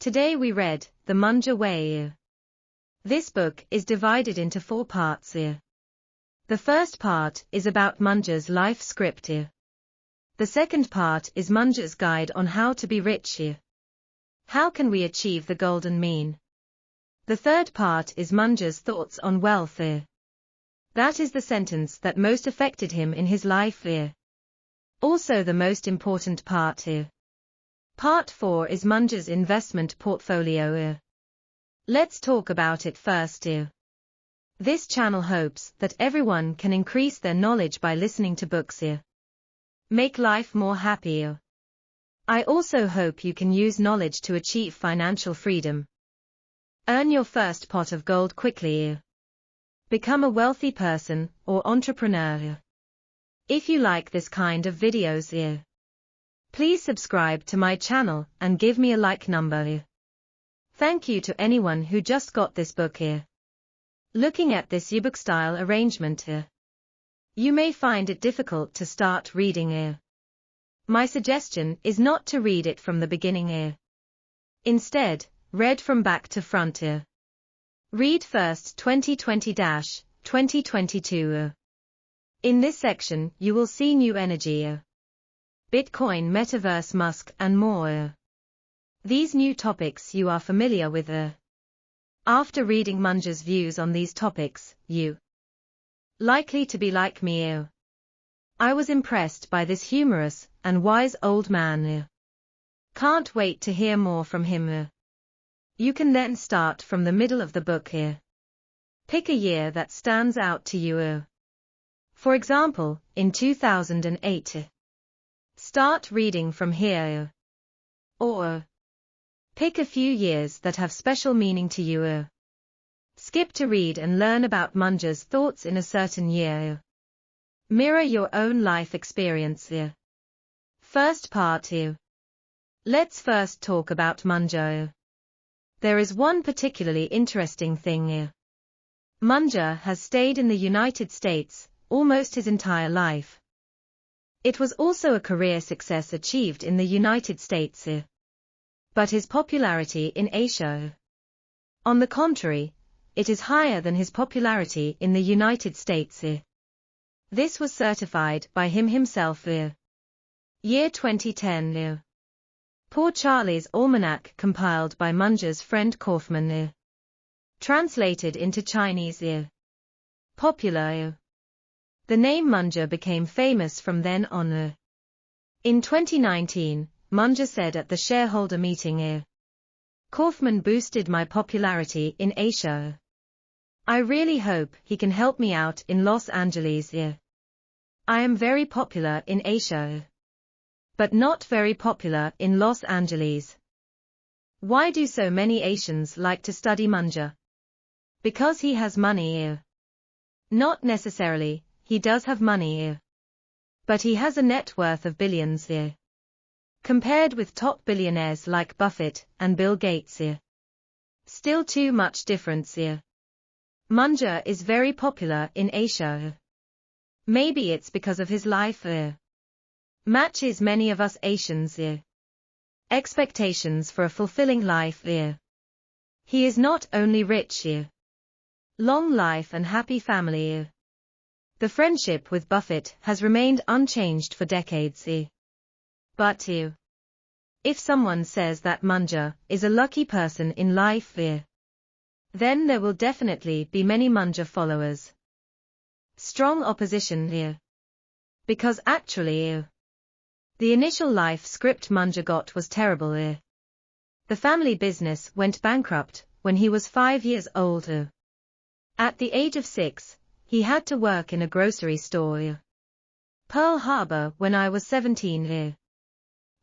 Today we read The Munger Way. This book is divided into 4 parts. The first part is about Munger's life script. The second part is Munger's guide on how to be rich. How can we achieve the golden mean? The third part is Munger's thoughts on wealth. That is the sentence that most affected him in his life. Also the most important part. Part 4 is Munger's investment portfolio. Let's talk about it first. This channel hopes that everyone can increase their knowledge by listening to books. Make life more happy. I also hope you can use knowledge to achieve financial freedom. Earn your first pot of gold quickly. Become a wealthy person or entrepreneur. If you like this kind of videos, please subscribe to my channel and give me a like number. Thank you to anyone who just got this book. Looking at this ebook style arrangement, you may find it difficult to start reading. My suggestion is not to read it from the beginning. Instead, read from back to front. Read first 2020-2022. In this section, you will see new energy, Bitcoin, Metaverse, Musk, and more. These new topics you are familiar with. After reading Munger's views on these topics, you likely to be like me. I was impressed by this humorous and wise old man. Can't wait to hear more from him. You can then start from the middle of the book. Pick a year that stands out to you. For example, in 2008. Start reading from here. Or pick a few years that have special meaning to you. Skip to read and learn about Munger's thoughts in a certain year. Mirror your own life experience. First part. Let's first talk about Munger. There is one particularly interesting thing. Munger has stayed in the United States almost his entire life. It was also a career success achieved in the United States. But his popularity in Asia, on the contrary, it is higher than his popularity in the United States. This was certified by him himself. Year 2010. Poor Charlie's Almanac, compiled by Munger's friend Kaufman. Translated into Chinese. Popular. The name Munger became famous from then on. In 2019, Munger said at the shareholder meeting, Kaufman boosted my popularity in Asia. I really hope he can help me out in Los Angeles. I am very popular in Asia, but not very popular in Los Angeles. Why do so many Asians like to study Munger? Because he has money. Not necessarily, he does have money. But he has a net worth of billions. Compared with top billionaires like Buffett and Bill Gates. Still too much difference. Munger is very popular in Asia. Maybe it's because of his life. Matches many of us Asians. Expectations for a fulfilling life. He is not only rich. Long life and happy family. The friendship with Buffett has remained unchanged for decades. But if someone says that Munger is a lucky person in life, then there will definitely be many Munger followers. Strong opposition. Because actually, the initial life script Munger got was terrible. The family business went bankrupt when he was 5 years old. At the age of 6, he had to work in a grocery store. Pearl Harbor when I was 17.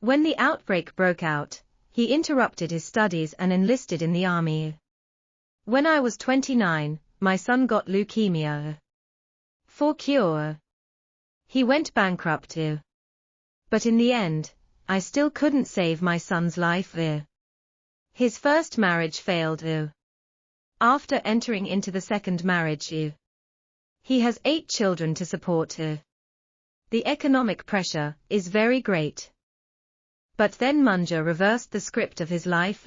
When the outbreak broke out, he interrupted his studies and enlisted in the army. When I was 29, my son got leukemia. For cure, he went bankrupt. But in the end, I still couldn't save my son's life. His first marriage failed. After entering into the second marriage, he has 8 children to support. The economic pressure is very great. But then Munger reversed the script of his life.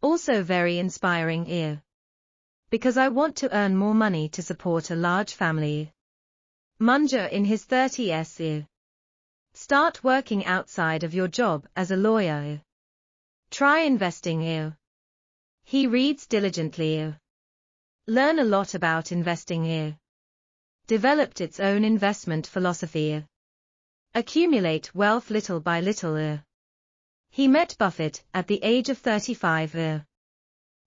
Also very inspiring because I want to earn more money to support a large family. Munger in his 30s. Start working outside of your job as a lawyer. Try investing. He reads diligently. Learn a lot about investing. Developed its own investment philosophy. Accumulate wealth little by little. He met Buffett at the age of 35.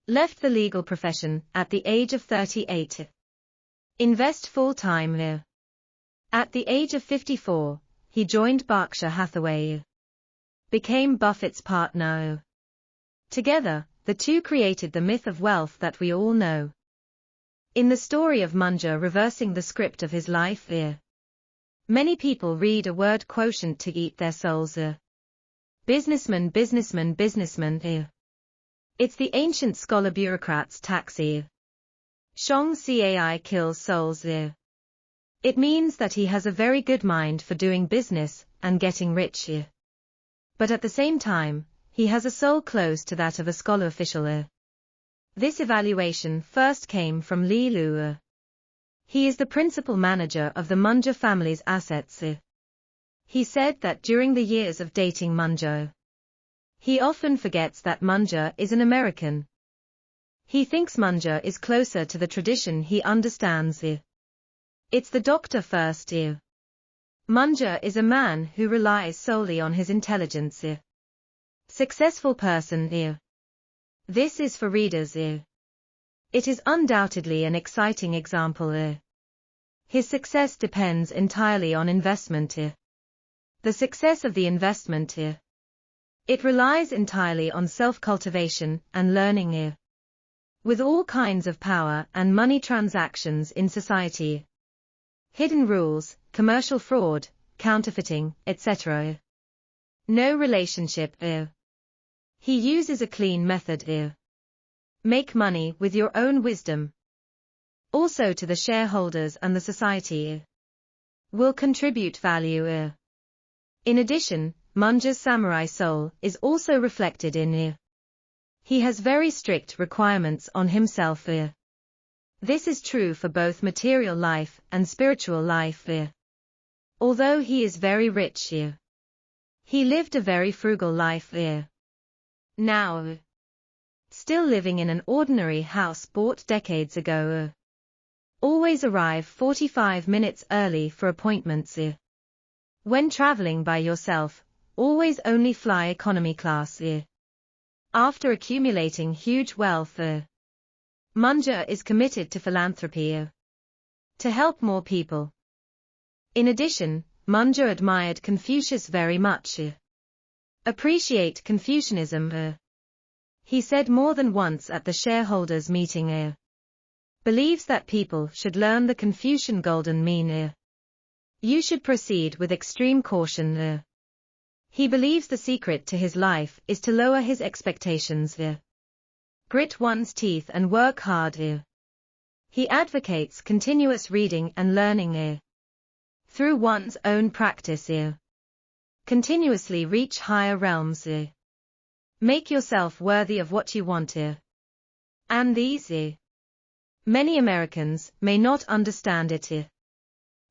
Left the legal profession at the age of 38. Invest full-time. At the age of 54, he joined Berkshire Hathaway. Became Buffett's partner. Together, the two created the myth of wealth that we all know. In the story of Munger reversing the script of his life, many people read a word quotient to eat their souls. Businessman, businessman, businessman. It's the ancient scholar bureaucrat's taxi. Shong Cai kills souls. It means that he has a very good mind for doing business and getting rich. But at the same time, he has a soul close to that of a scholar official. This evaluation first came from Li Lu. He is the principal manager of the Munger family's assets. He said that during the years of dating Munger, he often forgets that Munger is an American. He thinks Munger is closer to the tradition he understands. It's the doctor first. Munger is a man who relies solely on his intelligence. Successful person. This is for readers. It is undoubtedly an exciting example. His success depends entirely on investment. The success of the investment. It relies entirely on self-cultivation and learning. With all kinds of power and money transactions in society. Hidden rules, commercial fraud, counterfeiting, etc. No relationship. He uses a clean method. Make money with your own wisdom. Also to the shareholders and the society. Will contribute value. In addition, Munger's samurai soul is also reflected in. He has very strict requirements on himself. This is true for both material life and spiritual life. Although he is very rich, he lived a very frugal life. Now, still living in an ordinary house bought decades ago. Always arrive 45 minutes early for appointments. When traveling by yourself, always only fly economy class. After accumulating huge wealth, Munger is committed to philanthropy. To help more people. In addition, Munger admired Confucius very much. Appreciate Confucianism. He said more than once at the shareholders' meeting. Believes that people should learn the Confucian golden mean. You should proceed with extreme caution. He believes the secret to his life is to lower his expectations. Grit one's teeth and work hard. He advocates continuous reading and learning. Through one's own practice. Continuously reach higher realms. Make yourself worthy of what you want. And these. Many Americans may not understand it.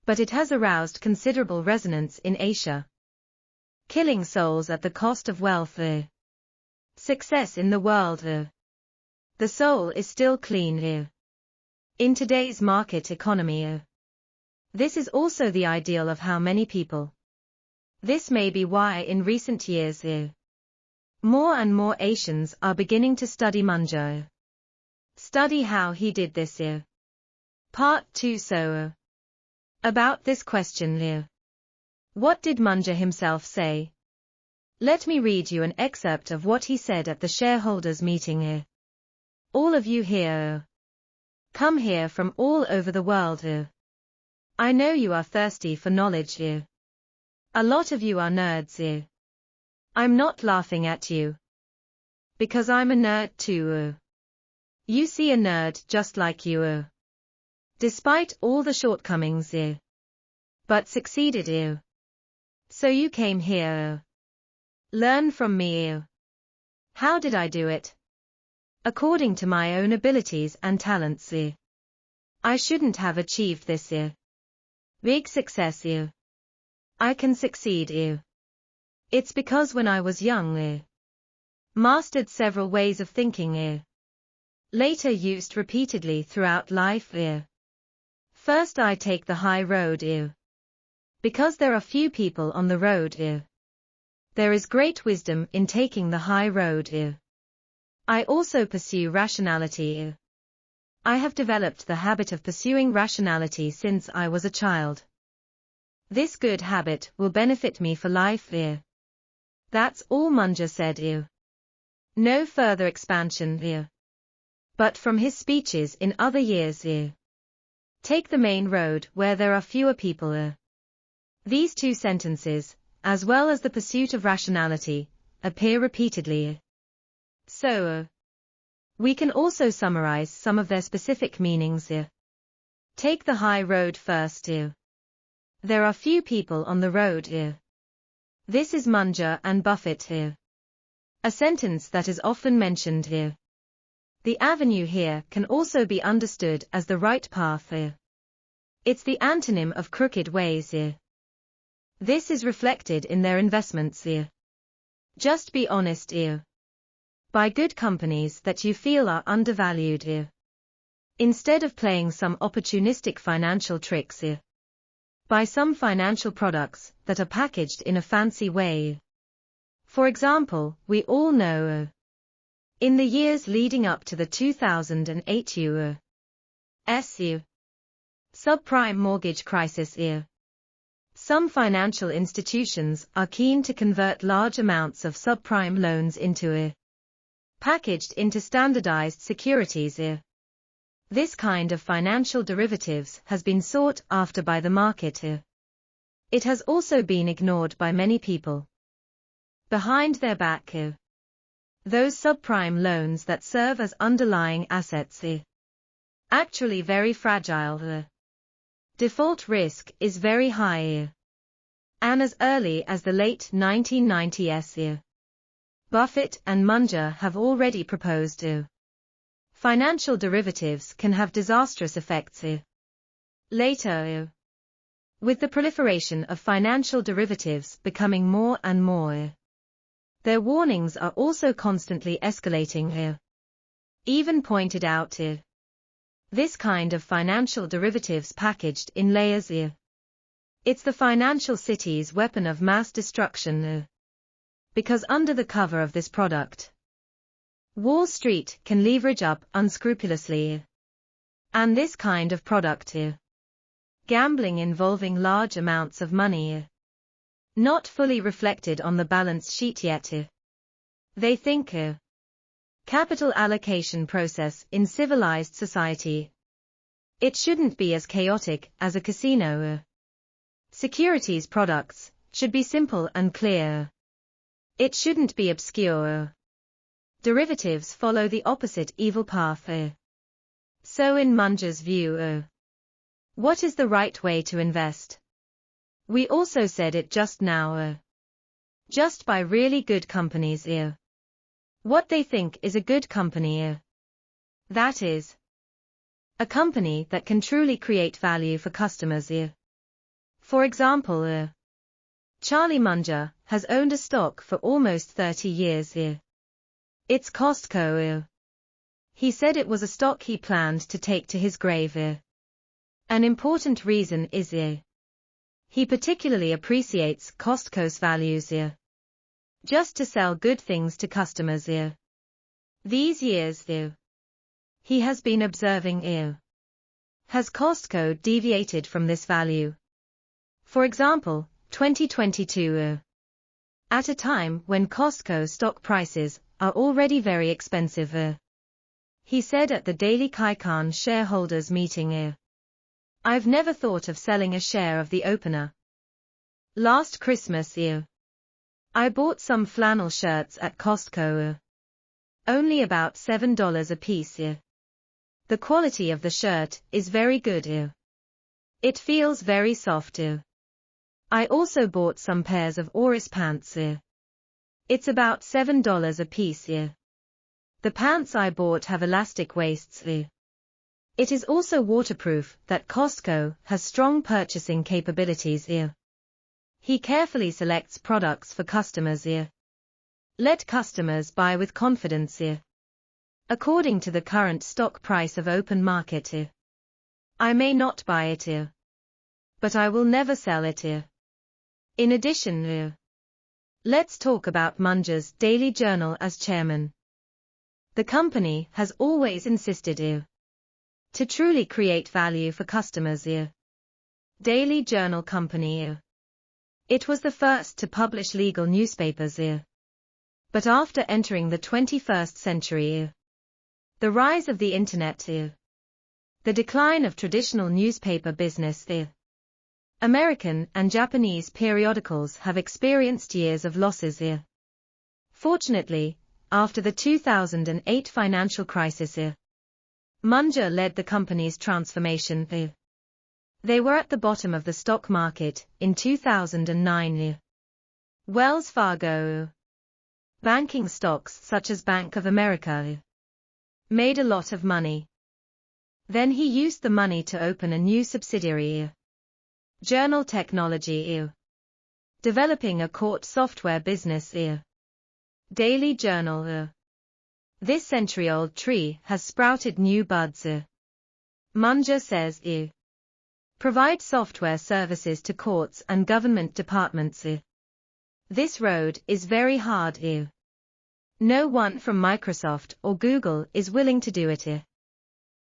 But it has aroused considerable resonance in Asia. Killing souls at the cost of wealth. Success in the world. The soul is still clean. In today's market economy. This is also the ideal of how many people. This may be why in recent years. More and more Asians are beginning to study Munger. Study how he did this. Part 2. So, about this question. What did Munger himself say? Let me read you an excerpt of what he said at the shareholders' meeting. All of you here. Come here from all over the world. I know you are thirsty for knowledge. A lot of you are nerds. I'm not laughing at you. Because I'm a nerd too. You see a nerd just like you. Despite all the shortcomings. But succeeded. So you came here. Learn from me. How did I do it? according to my own abilities and talents. I shouldn't have achieved this. Big success. I can succeed. It's because when I was young, mastered several ways of thinking, later used repeatedly throughout life. First I take the high road. Because there are few people on the road. There is great wisdom in taking the high road. I also pursue rationality. I have developed the habit of pursuing rationality since I was a child. This good habit will benefit me for life. That's all Munger said. No further expansion. But from his speeches in other years. Take the main road where there are fewer people. These two sentences, as well as the pursuit of rationality, appear repeatedly. So, we can also summarize some of their specific meanings. Take the high road first. There are few people on the road. This is Munger and Buffett. A sentence that is often mentioned. The avenue here can also be understood as the right path. It's the antonym of crooked ways. This is reflected in their investments. Just be honest. Buy good companies that you feel are undervalued. Instead of playing some opportunistic financial tricks. Buy some financial products that are packaged in a fancy way. For example, we all know, in the years leading up to the 2008 U.S. subprime mortgage crisis, some financial institutions are keen to convert large amounts of subprime loans into packaged into standardized securities. This kind of financial derivatives has been sought after by the market. It has also been ignored by many people. Behind their back, those subprime loans that serve as underlying assets, actually very fragile. Default risk is very high. And as early as the late 1990s, Buffett and Munger have already proposed financial derivatives can have disastrous effects. Later, with the proliferation of financial derivatives becoming more and more, their warnings are also constantly escalating. Even pointed out, this kind of financial derivatives packaged in layers. It's the financial city's weapon of mass destruction. Because under the cover of this product, Wall Street can leverage up unscrupulously. And this kind of product, gambling involving large amounts of money, not fully reflected on the balance sheet yet. They think capital allocation process in civilized society. It shouldn't be as chaotic as a casino. Securities products should be simple and clear. It shouldn't be obscure. Derivatives follow the opposite evil path. So in Munger's view, what is the right way to invest? We also said it just now. Just buy really good companies. What they think is a good company. That is, a company that can truly create value for customers. For example, Charlie Munger has owned a stock for almost 30 years. It's Costco. He said it was a stock he planned to take to his grave. An important reason is he particularly appreciates Costco's values. Just to sell good things to customers. These years, he has been observing. Has Costco deviated from this value? For example, 2022. At a time when Costco stock prices are already very expensive. He said at the Daily Kaikan shareholders meeting. I've never thought of selling a share of the opener. Last Christmas, I bought some flannel shirts at Costco. Only about $7 a piece. The quality of the shirt is very good. It feels very soft. I also bought some pairs of Oris pants. It's about $7 a piece. The pants I bought have elastic waists. It is also waterproof. That Costco has strong purchasing capabilities. He carefully selects products for customers. Let customers buy with confidence. According to the current stock price of open market. I may not buy it. But I will never sell it. In addition, let's talk about Munger's daily journal as chairman. The company has always insisted to truly create value for customers. Daily Journal Company. It was the first to publish legal newspapers. But after entering the 21st century, the rise of the internet, the decline of traditional newspaper business, American and Japanese periodicals have experienced years of losses. Fortunately, after the 2008 financial crisis, Munger led the company's transformation. They were at the bottom of the stock market in 2009. Wells Fargo. Banking stocks such as Bank of America made a lot of money. Then he used the money to open a new subsidiary, Journal Technology, developing a court software business. Daily Journal. This century-old tree has sprouted new buds. Munger says provide software services to courts and government departments. This road is very hard. No one from Microsoft or Google is willing to do it.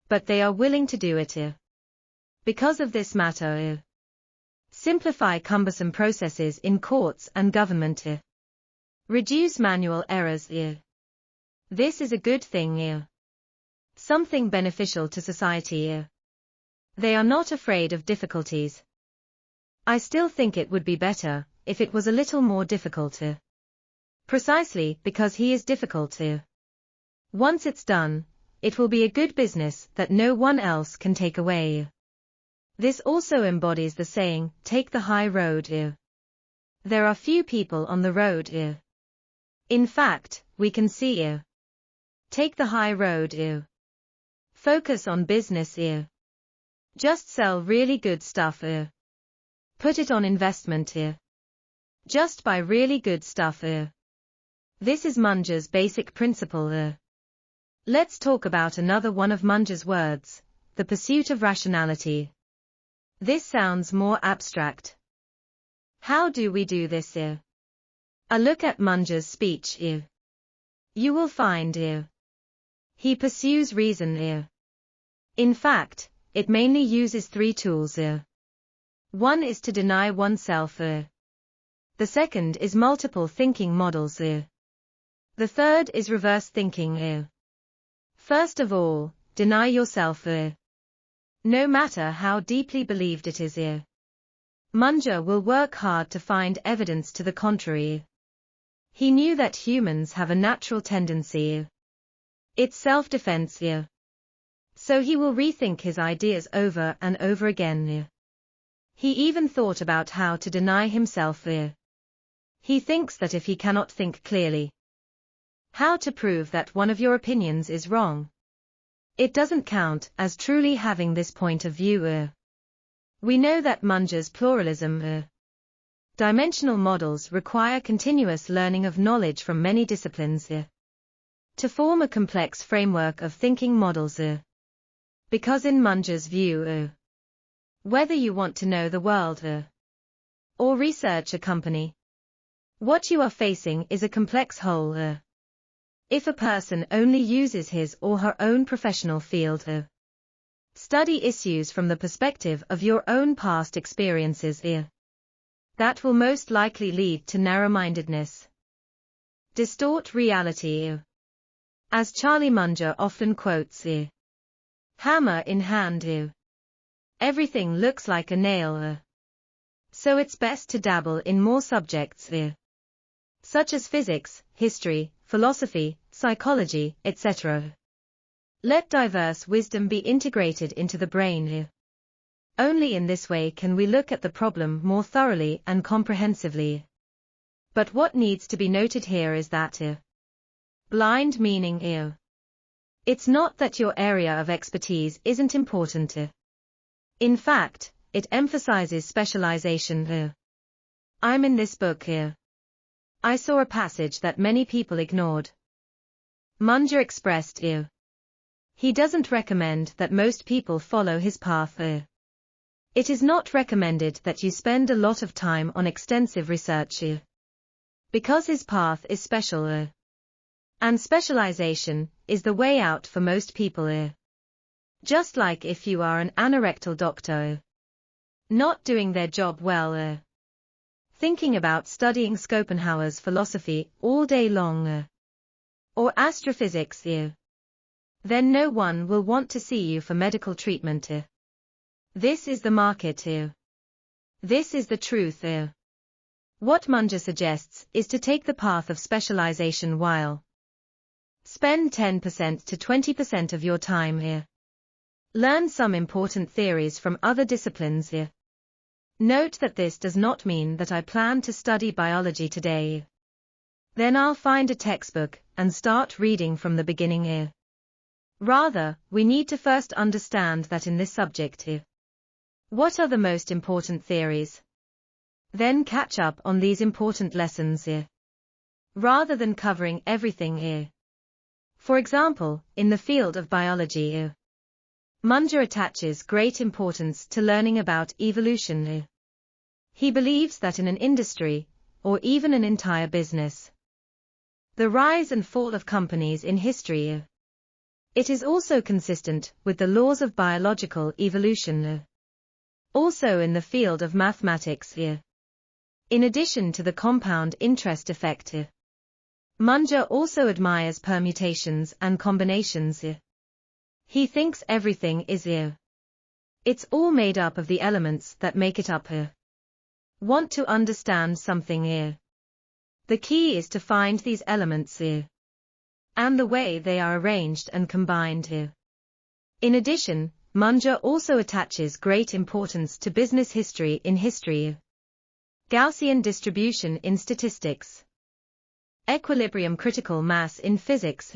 But they are willing to do it. Because of this matter. Simplify cumbersome processes in courts and government. Reduce manual errors. This is a good thing. Something beneficial to society. They are not afraid of difficulties. I still think it would be better if it was a little more difficult. Precisely because he is difficult. Once it's done, it will be a good business that no one else can take away. This also embodies the saying, take the high road. There are few people on the road. In fact, we can see. Take the high road. Focus on business. Just sell really good stuff. Put it on investment. Just buy really good stuff. This is Munger's basic principle. Let's talk about another one of Munger's words, the pursuit of rationality. This sounds more abstract. How do we do this? A look at Munger's speech. You will find he pursues reason. In fact, it mainly uses three tools. One is to deny oneself. The second is multiple thinking models. The third is reverse thinking. First of all, deny yourself. No matter how deeply believed it is. Munger will work hard to find evidence to the contrary. He knew that humans have a natural tendency. It's self-defense. So he will rethink his ideas over and over again. He even thought about how to deny himself. He thinks that if he cannot think clearly, how to prove that one of your opinions is wrong, it doesn't count as truly having this point of view. We know that Munger's pluralism, dimensional models require continuous learning of knowledge from many disciplines to form a complex framework of thinking models. Because in Munger's view, whether you want to know the world or research a company, what you are facing is a complex whole. If a person only uses his or her own professional field, study issues from the perspective of your own past experiences, that will most likely lead to narrow-mindedness. Distort reality. As Charlie Munger often quotes, hammer in hand. Everything looks like a nail. So it's best to dabble in more subjects, such as physics, history, philosophy, psychology, etc. Let diverse wisdom be integrated into the brain. Only in this way can we look at the problem more thoroughly and comprehensively. But what needs to be noted here is that blind meaning It's not that your area of expertise isn't important. In fact, it emphasizes specialization. I'm in this book here. I saw a passage that many people ignored. Munger expressed he doesn't recommend that most people follow his path. It is not recommended that you spend a lot of time on extensive research because his path is special. And specialization is the way out for most people. Just like if you are an anorectal doctor not doing their job well, thinking about studying Schopenhauer's philosophy all day long, or astrophysics, then no one will want to see you for medical treatment. This is the market. This is the truth. What Munger suggests is to take the path of specialization while spend 10% to 20% of your time here. Learn some important theories from other disciplines here. Note that this does not mean that I plan to study biology today. Then I'll find a textbook and start reading from the beginning here. Rather, we need to first understand that in this subject here. What are the most important theories? Then catch up on these important lessons here. Rather than covering everything here. For example, in the field of biology here, Munger attaches great importance to learning about evolution. He believes that in an industry, or even an entire business, the rise and fall of companies in history, it is also consistent with the laws of biological evolution. Also in the field of mathematics, in addition to the compound interest effect, Munger also admires permutations and combinations. He thinks everything is it's all made up of the elements that make it up. Want to understand something? The key is to find these elements and the way they are arranged and combined. In addition, Munger also attaches great importance to business history in history, Gaussian distribution in statistics, equilibrium critical mass in physics,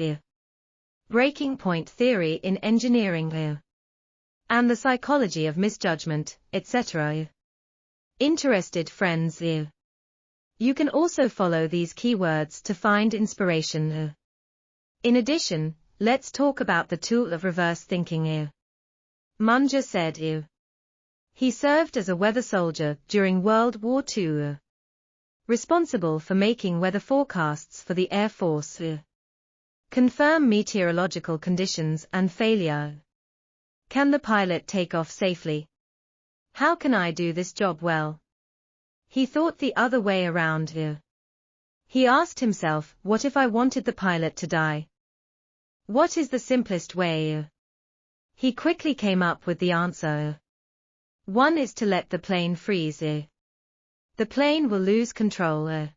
breaking point theory in engineering, and the psychology of misjudgment, etc. Interested friends, you can also follow these keywords to find inspiration. In addition, let's talk about the tool of reverse thinking. Munger said he served as a weather soldier during World War II, responsible for making weather forecasts for the Air Force, confirm meteorological conditions and failure. Can the pilot take off safely? How can I do this job well? He thought the other way around. He asked himself, what if I wanted the pilot to die? What is the simplest way? He quickly came up with the answer. One is to let the plane freeze. The plane will lose control.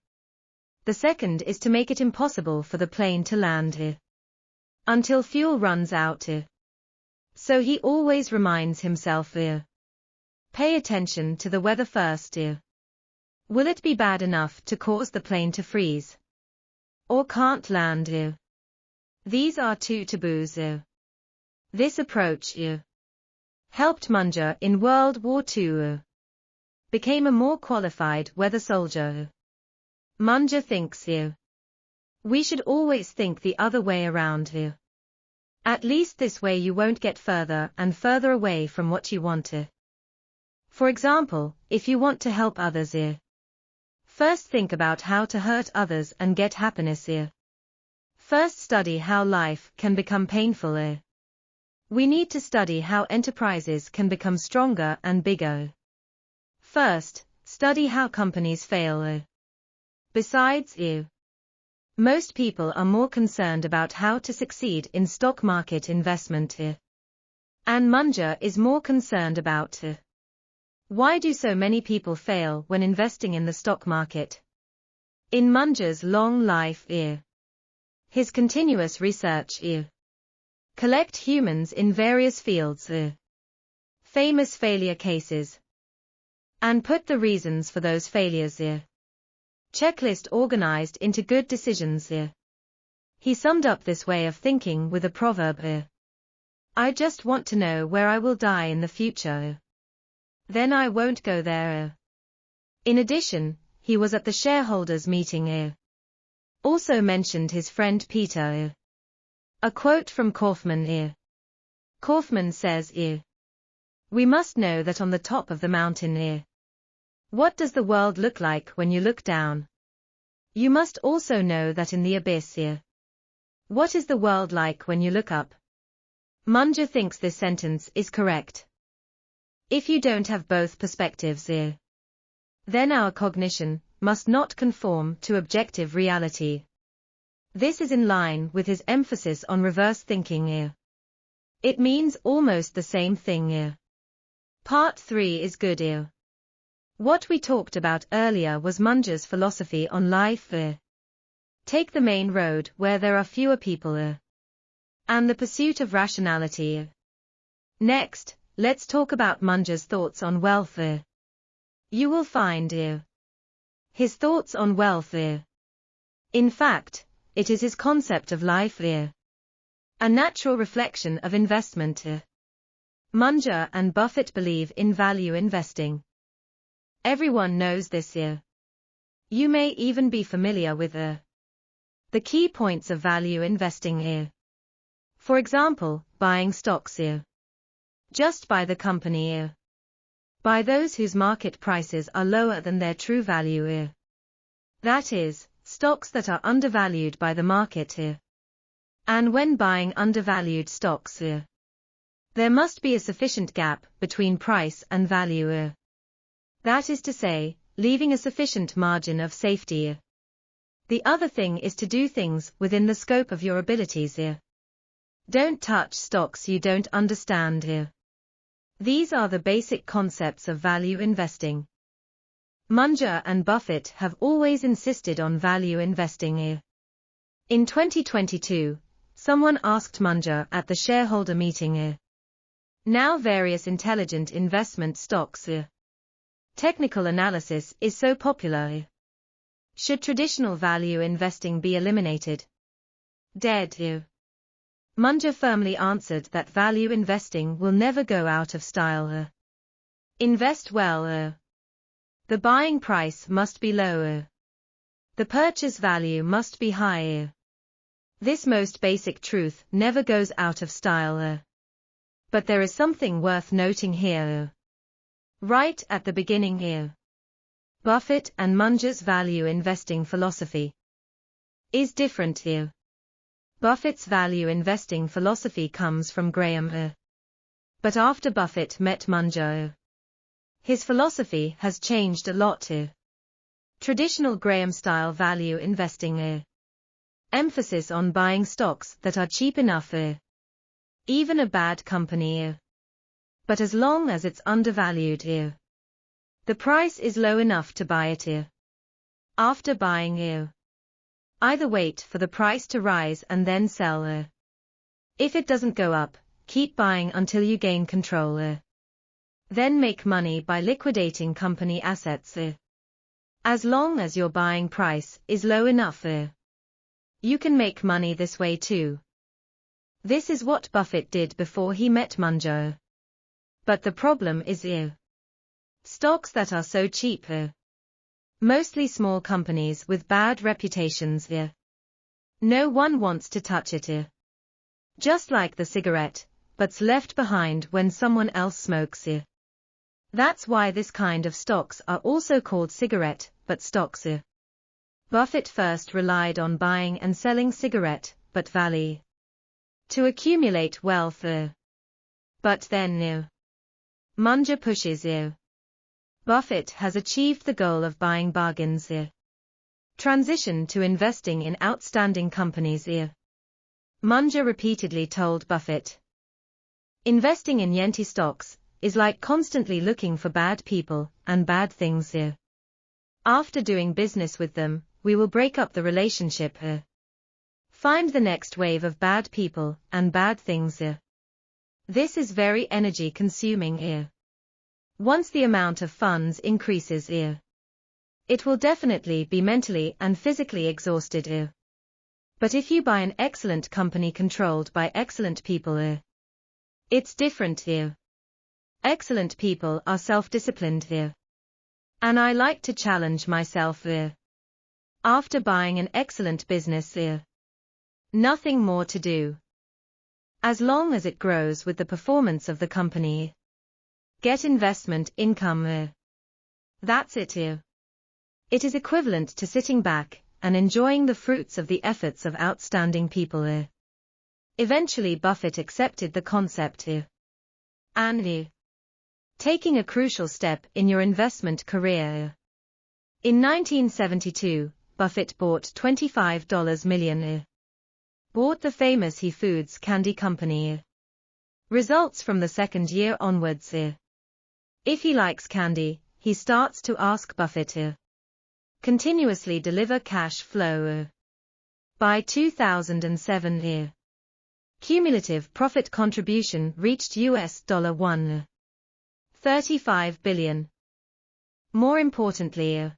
The second is to make it impossible for the plane to land until fuel runs out. So he always reminds himself pay attention to the weather first. Will it be bad enough to cause the plane to freeze? Or can't land? These are two taboos. This approach helped Munger in World War II. Became a more qualified weather soldier. Munger thinks we should always think the other way around. At least this way you won't get further and further away from what you want. For example, if you want to help others, first think about how to hurt others and get happiness. First study how life can become painful. We need to study how enterprises can become stronger and bigger. First, study how companies fail. Besides, most people are more concerned about how to succeed in stock market investment. And Munger is more concerned about why do so many people fail when investing in the stock market? In Munger's long life, his continuous research, collect humans in various fields, famous failure cases, and put the reasons for those failures, checklist organized into good decisions. He summed up this way of thinking with a proverb, I just want to know where I will die in the future. Then I won't go there. In addition, he was at the shareholders' meeting. Also mentioned his friend Peter. A quote from Kaufman. Kaufman says, we must know that on the top of the mountain, what does the world look like when you look down? You must also know that in the abyss, what is the world like when you look up? Munger thinks this sentence is correct. If you don't have both perspectives, then our cognition must not conform to objective reality. This is in line with his emphasis on reverse thinking. It means almost the same thing. Part 3 is good. What we talked about earlier was Munger's philosophy on life. Take the main road where there are fewer people. And the pursuit of rationality. Next, let's talk about Munger's thoughts on wealth. You will find his thoughts on wealth. In fact, it is his concept of life. A natural reflection of investment. Munger and Buffett believe in value investing. Everyone knows this. You may even be familiar with the key points of value investing. For example, buying stocks. Just buy the company. Buy those whose market prices are lower than their true value. That is, stocks that are undervalued by the market. And when buying undervalued stocks, there must be a sufficient gap between price and value. That is to say, leaving a sufficient margin of safety. The other thing is to do things within the scope of your abilities. Don't touch stocks you don't understand. These are the basic concepts of value investing. Munger and Buffett have always insisted on value investing. In 2022, someone asked Munger at the shareholder meeting. Now various intelligent investment stocks. Technical analysis is so popular. Should traditional value investing be eliminated? Dead. Munger firmly answered that value investing will never go out of style. Invest well. The buying price must be low. The purchase value must be high. This most basic truth never goes out of style. But there is something worth noting here. Right at the beginning, Buffett and Munger's value investing philosophy is different. Buffett's value investing philosophy comes from Graham. But after Buffett met Munger, his philosophy has changed a lot. Traditional Graham-style value investing. Emphasis on buying stocks that are cheap enough. Even a bad company. But as long as it's undervalued. The price is low enough to buy it. After buying. Either wait for the price to rise and then sell. If it doesn't go up, keep buying until you gain control. Then make money by liquidating company assets. As long as your buying price is low enough. You can make money this way too. This is what Buffett did before he met Munger. But the problem is stocks that are so cheap. Mostly small companies with bad reputations. No one wants to touch it. Just like the cigarette, but's left behind when someone else smokes. That's why this kind of stocks are also called cigarette butt stocks. Buffett first relied on buying and selling cigarette butt value to accumulate wealth. But then Munger pushes. Buffett has achieved the goal of buying bargains. Transition to investing in outstanding companies. Munger repeatedly told Buffett, investing in Yenti stocks is like constantly looking for bad people and bad things. After doing business with them, we will break up the relationship. Find the next wave of bad people and bad things. This is very energy consuming. Once the amount of funds increases, it will definitely be mentally and physically exhausted. But if you buy an excellent company controlled by excellent people, it's different here. Excellent people are self-disciplined here. And I like to challenge myself here. After buying an excellent business here, nothing more to do. As long as it grows with the performance of the company, get investment income here. That's it here. It is equivalent to sitting back and enjoying the fruits of the efforts of outstanding people here. Eventually Buffett accepted the concept here. And here, taking a crucial step in your investment career. In 1972, Buffett bought $25 million. Bought the famous He Foods candy company. Results from the second year onwards. If he likes candy, he starts to ask Buffett continuously deliver cash flow. By 2007, cumulative profit contribution reached $1.35 billion. More importantly,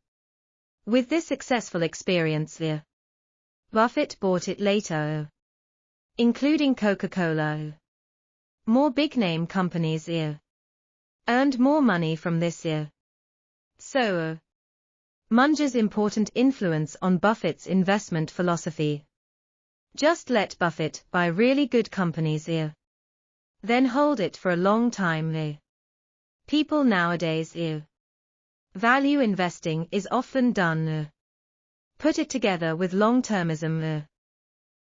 with this successful experience, Buffett bought it later, including Coca-Cola. More big-name companies earned more money from this. So, Munger's important influence on Buffett's investment philosophy. Just let Buffett buy really good companies then hold it for a long time. People nowadays value investing is often done. Put it together with long-termism.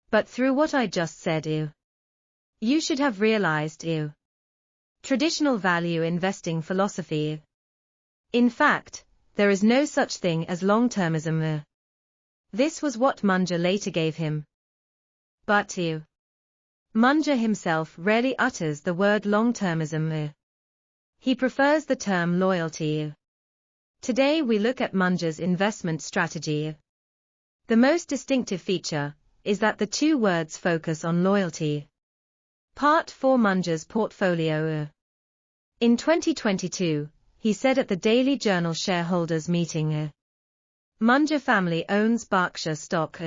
But through what I just said, you should have realized traditional value investing philosophy. In fact, there is no such thing as long-termism. This was what Munger later gave him. But Munger himself rarely utters the word long-termism. He prefers the term loyalty. Today we look at Munger's investment strategy. The most distinctive feature is that the two words focus on loyalty. Part 4 Munger's portfolio. In 2022, he said at the Daily Journal shareholders meeting, Munger family owns Berkshire stock,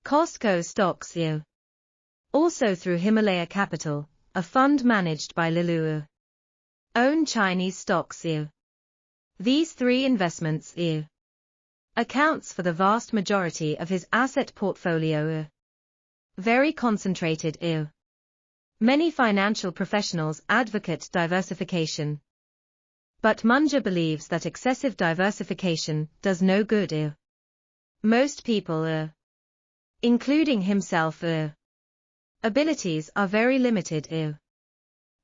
Costco stocks, also through Himalaya Capital, a fund managed by Lilu, own Chinese stocks. These three investments accounts for the vast majority of his asset portfolio. Very concentrated. Many financial professionals advocate diversification. But Munger believes that excessive diversification does no good. Most people, including himself, abilities are very limited.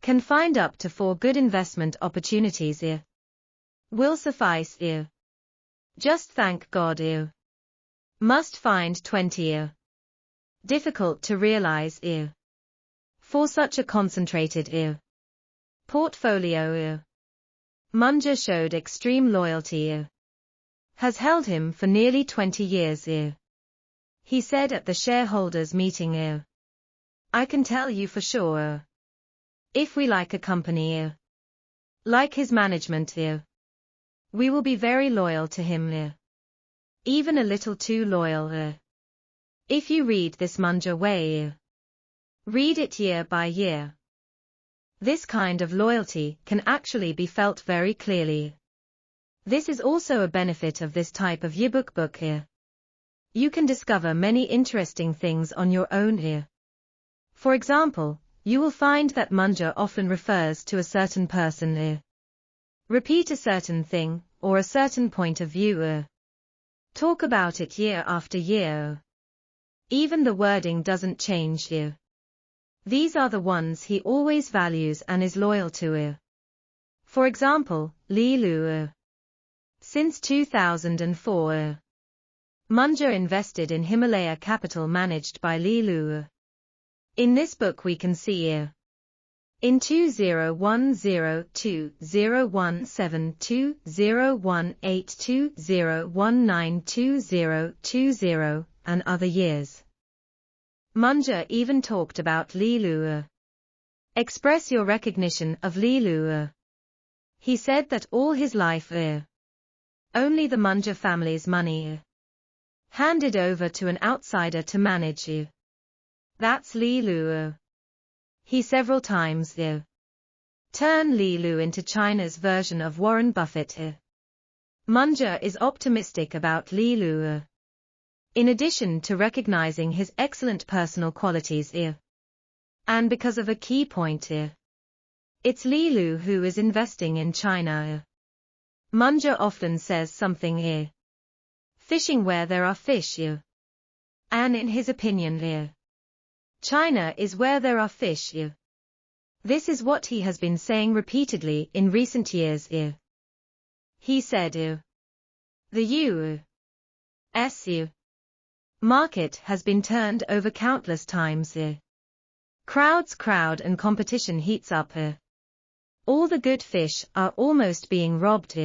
Can find up to 4 good investment opportunities. Will suffice. Just thank God. Must find 20. Difficult to realize. For such a concentrated portfolio. Munger showed extreme loyalty. Has held him for nearly 20 years. He said at the shareholders meeting, I can tell you for sure. If we like a company, like his management, we will be very loyal to him. Even a little too loyal. If you read this Munger way, read it year by year. This kind of loyalty can actually be felt very clearly. This is also a benefit of this type of yearbook book. You can discover many interesting things on your own. For example, you will find that Munger often refers to a certain person. Repeat a certain thing, or a certain point of view. Talk about it year after year. Even the wording doesn't change. These are the ones he always values and is loyal to. For example, Li Lu. Since 2004, Munger invested in Himalaya Capital managed by Li Lu. In this book we can see in 2010-0172-0182-0192-019-2020 and other years. Munger even talked about Li Lu. Express your recognition of Li Lu. He said that all his life only the Munger family's money handed over to an outsider to manage you. That's Li Lu. He several times turn Li Lu into China's version of Warren Buffett. Munger is optimistic about Li Lu. In addition to recognizing his excellent personal qualities and because of a key point it's Li Lu who is investing in China. Munger often says something fishing where there are fish and in his opinion China is where there are fish. This is what he has been saying repeatedly in recent years. He said the U.S. market has been turned over countless times. Crowd and competition heats up. All the good fish are almost being robbed.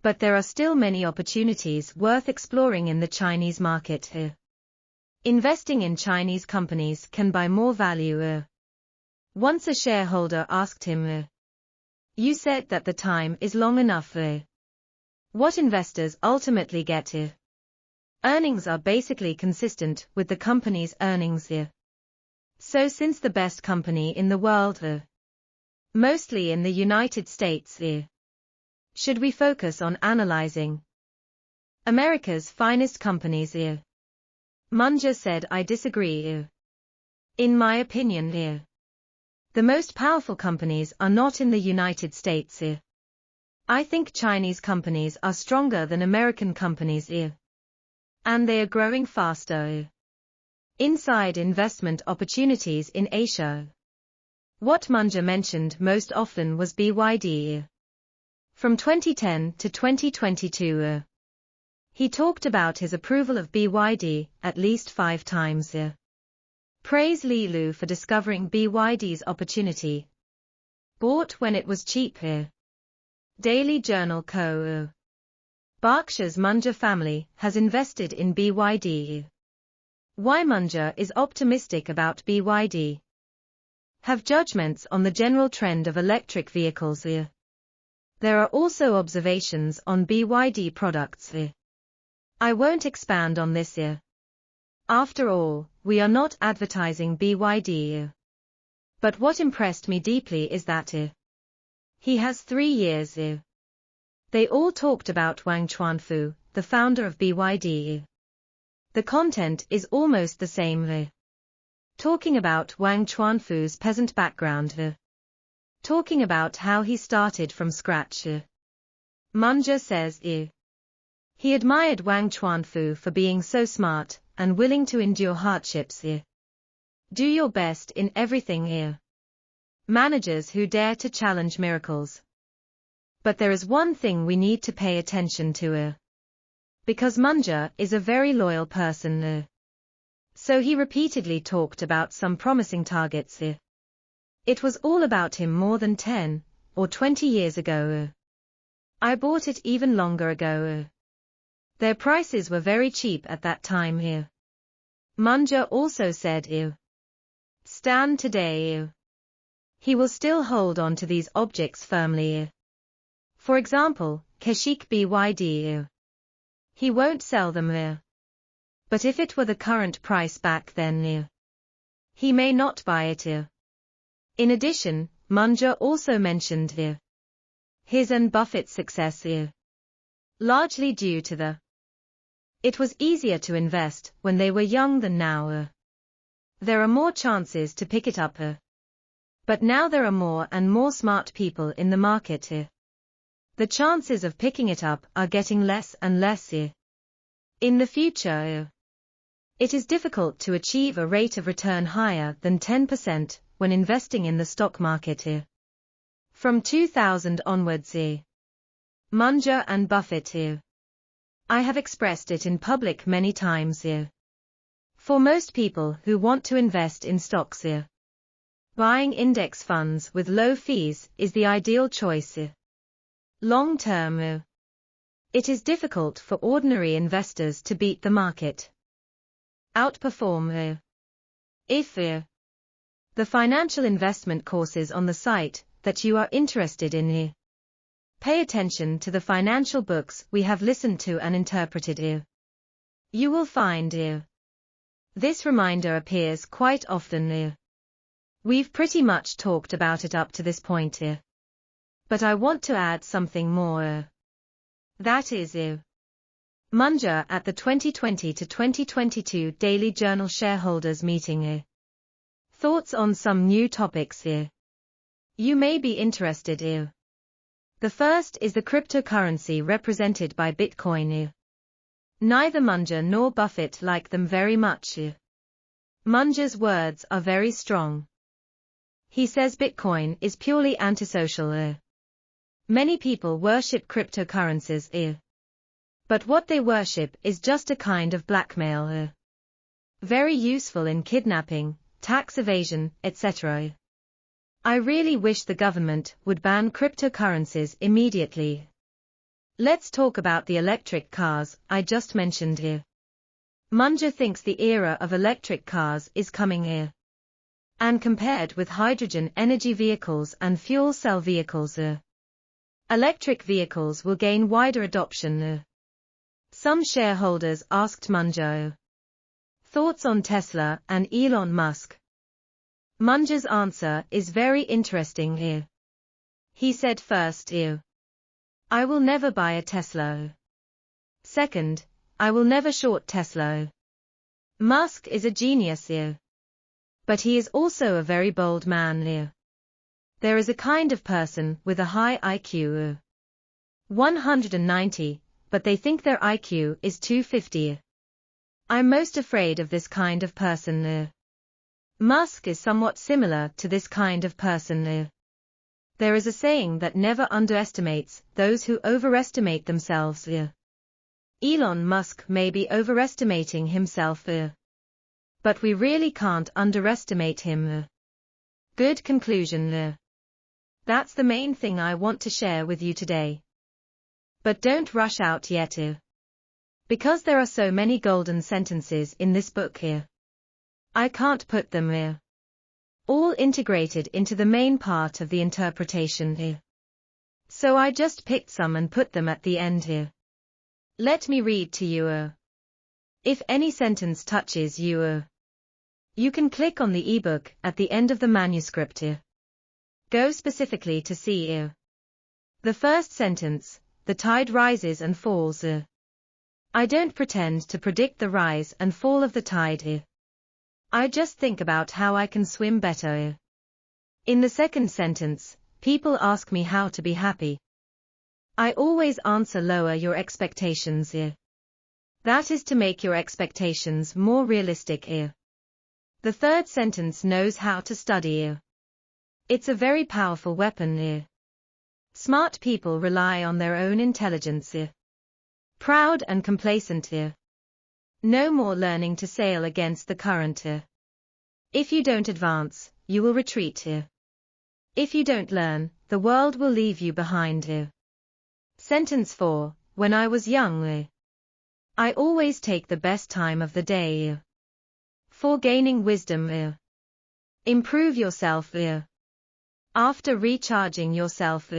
But there are still many opportunities worth exploring in the Chinese market. Investing in Chinese companies can buy more value. Once a shareholder asked him, you said that the time is long enough. What investors ultimately get earnings are basically consistent with the company's earnings. So since the best company in the world, mostly in the United States, should we focus on analyzing America's finest companies? Munger said, I disagree. In my opinion, the most powerful companies are not in the United States. I think Chinese companies are stronger than American companies, and they are growing faster. Inside investment opportunities in Asia. What Munger mentioned most often was BYD. From 2010 to 2022, he talked about his approval of BYD at least 5 times. Praise Li Lu for discovering BYD's opportunity. Bought when it was cheap. Daily Journal Co. Berkshire's Munger family has invested in BYD. Why Munger is optimistic about BYD. Have judgments on the general trend of electric vehicles. There are also observations on BYD products. I won't expand on this. After all, we are not advertising BYD. But what impressed me deeply is that he has 3 years. They all talked about Wang Chuanfu, the founder of BYD. The content is almost the same. Talking about Wang Chuanfu's peasant background. Talking about how he started from scratch. Munger says he admired Wang Chuanfu for being so smart and willing to endure hardships. Do your best in everything. Managers who dare to challenge miracles. But there is one thing we need to pay attention to. Because Munger is a very loyal person. So he repeatedly talked about some promising targets. It was all about him more than 10 or 20 years ago. I bought it even longer ago. Their prices were very cheap at that time. Munger also said stand today. He will still hold on to these objects firmly. For example, Kashik BYD. He won't sell them. But if it were the current price back then, he may not buy it. In addition, Munger also mentioned his and Buffett's success, largely due to it was easier to invest when they were young than now. There are more chances to pick it up. But now there are more and more smart people in the market. The chances of picking it up are getting less and less. In the future, it is difficult to achieve a rate of return higher than 10% when investing in the stock market. From 2000 onwards, Munger and Buffett. I have expressed it in public many times. For most people who want to invest in stocks, buying index funds with low fees is the ideal choice. Long term, it is difficult for ordinary investors to beat the market. Outperform. If the financial investment courses on the site that you are interested in. Pay attention to the financial books we have listened to and interpreted. You will find this reminder appears quite often. We've pretty much talked about it up to this point. But I want to add something more. That is Munger at the 2020 to 2022 Daily Journal Shareholders Meeting. Thoughts on some new topics. You may be interested. The first is the cryptocurrency represented by Bitcoin. Neither Munger nor Buffett like them very much. Munger's words are very strong. He says Bitcoin is purely antisocial. Many people worship cryptocurrencies. But what they worship is just a kind of blackmail. Very useful in kidnapping, tax evasion, etc. I really wish the government would ban cryptocurrencies immediately. Let's talk about the electric cars I just mentioned. Munger thinks the era of electric cars is coming. And compared with hydrogen energy vehicles and fuel cell vehicles, electric vehicles will gain wider adoption. Some shareholders asked Munger thoughts on Tesla and Elon Musk. Munger's answer is very interesting. He said first, I will never buy a Tesla. Second, I will never short Tesla. Musk is a genius. But he is also a very bold man. There is a kind of person with a high IQ. 190. But they think their IQ is 250. I'm most afraid of this kind of person. Musk is somewhat similar to this kind of person. There is a saying that never underestimates those who overestimate themselves. Elon Musk may be overestimating himself. But we really can't underestimate him. Good conclusion. That's the main thing I want to share with you today. But don't rush out yet. Because there are so many golden sentences in this book. I can't put them all integrated into the main part of the interpretation. So I just picked some and put them at the end. Let me read to you. If any sentence touches you, you can click on the ebook at the end of the manuscript. Go specifically to see the first sentence. The tide rises and falls. I don't pretend to predict the rise and fall of the tide. I just think about how I can swim better. In the second sentence, people ask me how to be happy. I always answer lower your expectations. That is to make your expectations more realistic. The third sentence knows how to study. It's a very powerful weapon. Smart people rely on their own intelligence. Proud and complacent. No more learning to sail against the current. If you don't advance, you will retreat. If you don't learn, the world will leave you behind. Sentence 4. When I was young, I always take the best time of the day for gaining wisdom. Improve yourself. After recharging yourself.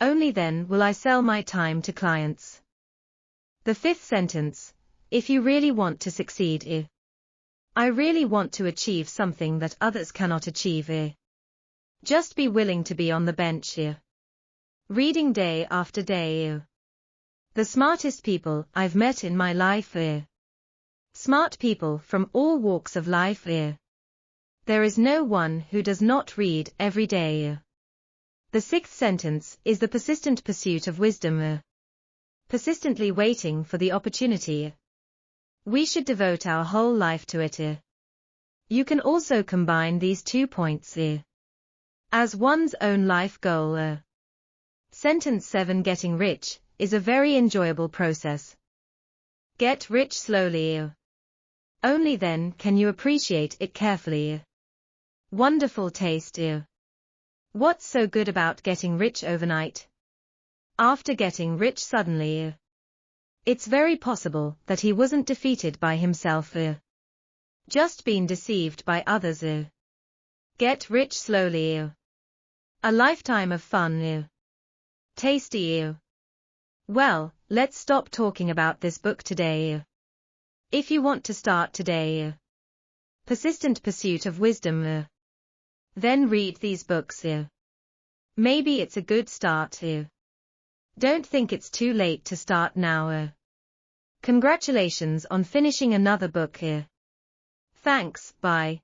Only then will I sell my time to clients. The fifth sentence. If you really want to succeed. I really want to achieve something that others cannot achieve. Just be willing to be on the bench. Reading day after day. The smartest people I've met in my life. Smart people from all walks of life. There is no one who does not read every day. The sixth sentence is the persistent pursuit of wisdom. Persistently waiting for the opportunity. We should devote our whole life to it. You can also combine these 2 points as one's own life goal. Sentence 7. Getting rich is a very enjoyable process. Get rich slowly. Only then can you appreciate it carefully. Wonderful taste. What's so good about getting rich overnight? After getting rich suddenly, it's very possible that he wasn't defeated by himself. Just been deceived by others. Get rich slowly. A lifetime of fun. Tasty. Well, let's stop talking about this book today. If you want to start today, persistent pursuit of wisdom, then read these books. Maybe it's a good start. Don't think it's too late to start now. Congratulations on finishing another book. Thanks, bye.